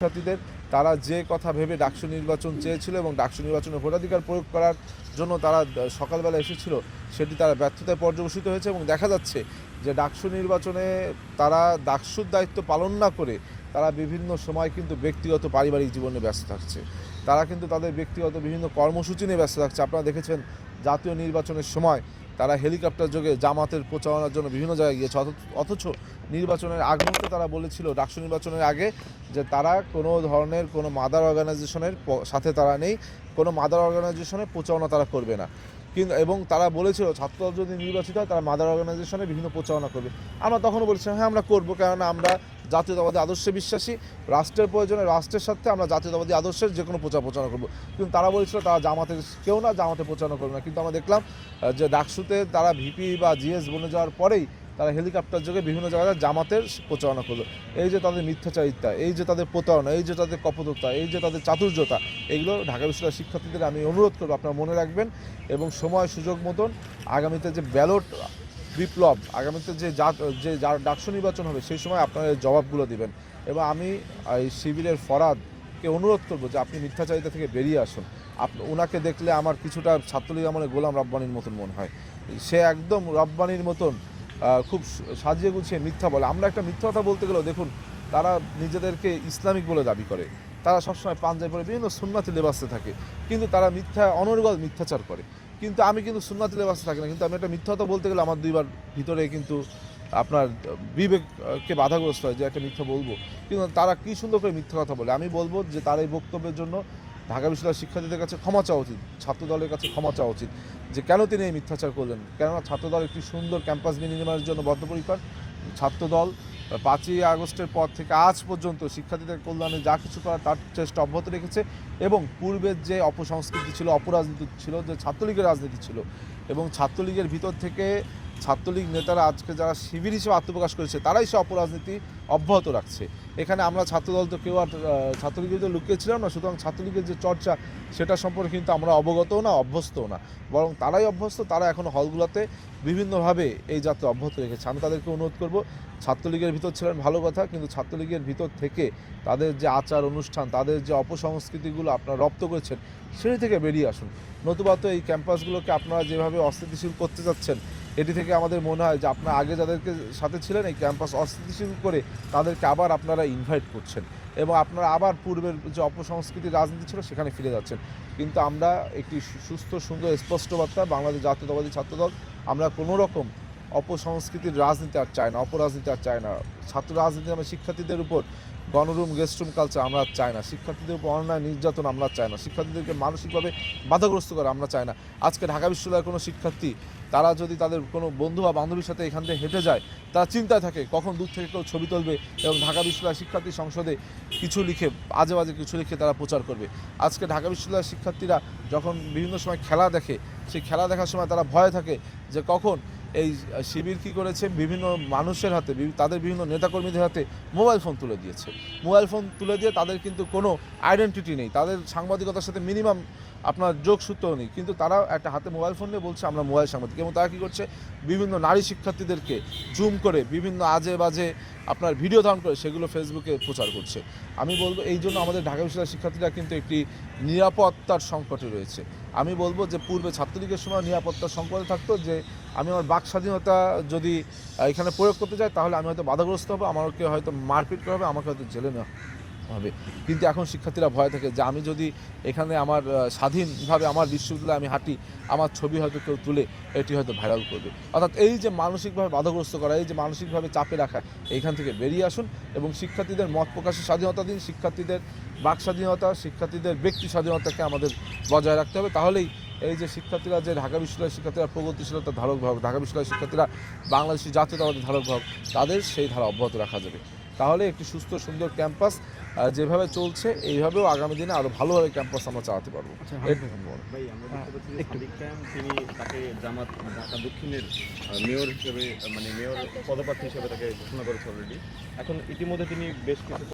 শিক্ষার্থীদের তারা যে কথা ভেবে ডাকসু নির্বাচন চেয়েছিল এবং ডাকসু নির্বাচনে ভোটাধিকার প্রয়োগ করার জন্য তারা সকালবেলা এসেছিল, সেটি তারা ব্যর্থতায় পর্যবসিত হয়েছে। এবং দেখা যাচ্ছে যে ডাকসু নির্বাচনে তারা ডাকসুর দায়িত্ব পালন না করে তারা বিভিন্ন সময় কিন্তু ব্যক্তিগত পারিবারিক জীবনে ব্যস্ত থাকছে। তারা কিন্তু তাদের ব্যক্তিগত বিভিন্ন কর্মসূচি নিয়ে ব্যস্ত থাকছে। আপনারা দেখেছেন জাতীয় নির্বাচনের সময় তারা হেলিকপ্টার যোগে জামাতের প্রচারণার জন্য বিভিন্ন জায়গায় গিয়েছে, অথচ নির্বাচনের আগ মুহূর্তে তারা বলেছিল ডাকসু নির্বাচনের আগে যে তারা কোনো ধরনের কোনো মাদার অর্গানাইজেশনের সাথে তারা নেই, কোনো মাদার অর্গানাইজেশনের প্রচারণা তারা করবে না। কিন্তু এবং তারা বলেছিল ছাত্রদল যদি নির্বাচিত হয় তারা মাদার অর্গানাইজেশনে বিভিন্ন প্রচারণা করবে। আমরা তখনও বলেছিলাম হ্যাঁ আমরা করবো, কেননা আমরা জাতীয়তাবাদী আদর্শে বিশ্বাসী, রাষ্ট্রের প্রয়োজনে রাষ্ট্রের সাথে আমরা জাতীয়তাবাদী আদর্শের যে কোনো প্রচারণা করবো। কিন্তু তারা বলেছিল তারা জামাতের কেউ না, জামাতে প্রচারণা করবে না। কিন্তু আমরা দেখলাম যে ডাকসুতে তারা ভিপি বা জিএস বনে যাওয়ার পরেই তারা হেলিকপ্টার যোগে বিভিন্ন জায়গায় জামাতের প্রচারণা করলো। এই যে তাদের মিথ্যাচারিতা, এই যে তাদের প্রতারণা, এই যে তাদের কপটতা, এই যে তাদের চাতুর্যতা, এগুলো ঢাকা বিশ্ববিদ্যালয়ের শিক্ষার্থীদের আমি অনুরোধ করবো আপনারা মনে রাখবেন এবং সময় সুযোগ মতন আগামীতে যে ব্যালট বিপ্লব, আগামীতে যে ডাকসু নির্বাচন হবে সেই সময় আপনারা জবাবগুলো দিবেন। এবং আমি এই শিবিরের ফরাদকে অনুরোধ করবো যে আপনি মিথ্যাচারিতা থেকে বেরিয়ে আসুন। ওনাকে দেখলে আমার কিছুটা ছাত্রলীগ আমলে গোলাম রব্বানির মতন মনে হয়। সে একদম রব্বানির মতন খুব সাজিয়ে গুছিয়ে মিথ্যা বলে। আমরা একটা মিথ্যা কথা বলতে গেলেও দেখুন তারা নিজেদেরকে ইসলামিক বলে দাবি করে, তারা সবসময় পাঞ্জাবি পরে বিভিন্ন সুন্নাতি লেবাসে থাকে, কিন্তু তারা অনর্গল মিথ্যাচার করে। কিন্তু আমি কিন্তু সুন্নাতি লেবাসে থাকি না, কিন্তু আমি একটা মিথ্যা কথা বলতে গেলে আমার দুইবার ভিতরে কিন্তু আপনার বিবেককে বাধাগ্রস্ত হয় যে একটা মিথ্যা বলবো। কিন্তু তারা কী সুন্দর করে মিথ্যা কথা বলে। আমি বলবো যে তার এই বক্তব্যের জন্য ঢাকা বিশ্ববিদ্যালয়ের শিক্ষার্থীদের কাছে ক্ষমা চাওয়া উচিত, ছাত্রদলের কাছে ক্ষমা চাওয়া উচিত যে কেন তিনি এই মিথ্যাচার করলেন। কেননা ছাত্রদল একটি সুন্দর ক্যাম্পাস বিনির্মাণের জন্য বদ্ধপরিকর। ছাত্রদল 5ই আগস্টের পর থেকে আজ পর্যন্ত শিক্ষার্থীদের কল্যাণে যা কিছু করার তার চেষ্টা অব্যাহত রেখেছে। এবং পূর্বের যে অপসংস্কৃতি ছিল, অপরাজনীতি ছিল, যে ছাত্রলীগের রাজনীতি ছিল, এবং ছাত্রলীগের ভিতর থেকে ছাত্রলীগ নেতারা আজকে যারা শিবির হিসেবে আত্মপ্রকাশ করেছে তারাই সে অপরাজনীতি অব্যাহত রাখছে। এখানে আমরা ছাত্রদল তো কেউ আর ছাত্রলীগের তো লুকিয়েছিলাম না, সুতরাং ছাত্রলীগের যে চর্চা সেটা সম্পর্কে কিন্তু আমরা অবগতও না, অভ্যস্তও না, বরং তারাই অভ্যস্ত। তারা এখনও হলগুলোতে বিভিন্নভাবে এই যাত্রা অব্যাহত রেখেছে। আমি তাদেরকে অনুরোধ করব, ছাত্রলীগের ভিতর ছিলেন ভালো কথা, কিন্তু ছাত্রলীগের ভিতর থেকে তাদের যে আচার অনুষ্ঠান, তাদের যে অপসংস্কৃতিগুলো আপনারা রপ্ত করেছেন সেটি থেকে বেরিয়ে আসুন। নতুবা তো এই ক্যাম্পাসগুলোকে আপনারা যেভাবে অস্থিতিশীল করতে যাচ্ছেন, এটি থেকে আমাদের মনে হয় যে আপনারা আগে যাদেরকে সাথে ছিলেন এই ক্যাম্পাস অস্থিতিশীল করে তাদেরকে আবার আপনারা ইনভাইট করছেন এবং আপনারা আবার পূর্বের যে অপসংস্কৃতির রাজনীতি ছিল সেখানে ফিরে যাচ্ছেন। কিন্তু আমরা একটি সুস্থ সুন্দর স্পষ্ট বার্তা, বাংলাদেশ জাতীয়তাবাদী ছাত্রদল আমরা কোনো রকম অপসংস্কৃতির রাজনীতি আর চাই না, অপরাজনীতি আর চাই না। ছাত্র রাজনীতি নামে শিক্ষার্থীদের উপর গণরুম গেস্টরুম কালচার আমরা চাই না, শিক্ষার্থীদের উপর অন্যায় নির্যাতন আমরা চাই না, শিক্ষার্থীদেরকে মানসিকভাবে বাধাগ্রস্ত করা আমরা চাই না। আজকে ঢাকা বিশ্ববিদ্যালয়ের কোনো শিক্ষার্থী তারা যদি তাদের কোনো বন্ধু বা বান্ধবীর সাথে এখান থেকে হেঁটে যায়, তারা চিন্তায় থাকে কখন দূর থেকে কেউ ছবি তুলবে এবং ঢাকা বিশ্ববিদ্যালয়ের শিক্ষার্থী সংসদে কিছু লিখে আজে বাজে কিছু লিখে তারা প্রচার করবে। আজকে ঢাকা বিশ্ববিদ্যালয়ের শিক্ষার্থীরা যখন বিভিন্ন সময় খেলা দেখে, সেই খেলা দেখার সময় তারা ভয়ে থাকে যে কখন এই শিবির কী করেছে, বিভিন্ন মানুষের হাতে, তাদের বিভিন্ন নেতাকর্মীদের হাতে মোবাইল ফোন তুলে দিয়েছে। মোবাইল ফোন তুলে দিয়ে তাদের কিন্তু কোনো আইডেন্টিটি নেই, তাদের সাংবাদিকতার সাথে মিনিমাম আপনার যোগসূত্রও নেই, কিন্তু তারা একটা হাতে মোবাইল ফোন নিয়ে বলছে আমরা মোবাইল সাংবাদিক। এবং তারা কী করছে, বিভিন্ন নারী শিক্ষার্থীদেরকে জুম করে বিভিন্ন আজে বাজে আপনার ভিডিও ধারণ করে সেগুলো ফেসবুকে প্রচার করছে। আমি বলবো এই জন্য আমাদের ঢাকা বিশ্ববিদ্যালয়ের শিক্ষার্থীরা কিন্তু একটি নিরাপত্তার সংকটে রয়েছে। আমি বলবো যে পূর্বে ছাত্রলীগের সময় নিরাপত্তার সংকটে থাকতো যে আমি আমার বাক স্বাধীনতা যদি এখানে প্রয়োগ করতে যাই তাহলে আমি হয়তো বাধাগ্রস্ত হবো, আমাকে হয়তো মারপিট করা হবে, আমাকে হয়তো জেলে নেওয়া হবে। কিন্তু এখন শিক্ষার্থীরা ভয় থাকে যে আমি যদি এখানে আমার স্বাধীনভাবে আমার বিশ্ববিদ্যালয়ে আমি হাঁটি, আমার ছবি হয়তো কেউ তুলে এটি হয়তো ভাইরাল করবে। অর্থাৎ এই যে মানসিকভাবে বাধাগ্রস্ত করা, এই যে মানসিকভাবে চাপে রাখা, এইখান থেকে বেরিয়ে আসুন এবং শিক্ষার্থীদের মত প্রকাশের স্বাধীনতা দিন, শিক্ষার্থীদের বাক স্বাধীনতা, শিক্ষার্থীদের ব্যক্তি স্বাধীনতাকে আমাদের বজায় রাখতে হবে। তাহলেই এই যে শিক্ষার্থীরা, যে ঢাকা বিশ্ববিদ্যালয়ের শিক্ষার্থীরা প্রগতিশীলতার ধারক বাহক, ঢাকা বিশ্ববিদ্যালয়ের শিক্ষার্থীরা বাংলাদেশি জাতীয়তাবাদের ধারক বাহক, তাদের সেই ধারা অব্যাহত রাখা যাবে। তাহলে একটি সুস্থ সুন্দর ক্যাম্পাস যেভাবে চলছে এইভাবেও আগামী দিনে আরও ভালোভাবে ক্যাম্পাস আমরা চালাতে পারবো। ভাই আমরা দেখতে পাচ্ছি যে সাদিক কায়েম তিনি তাকে জামাত ঢাকা দক্ষিণের মেয়র হিসেবে, মানে মেয়র পদপ্রার্থী হিসেবে তাকে ঘোষণা করেছে অলরেডি। এখন ইতিমধ্যে তিনি বেশ কিছু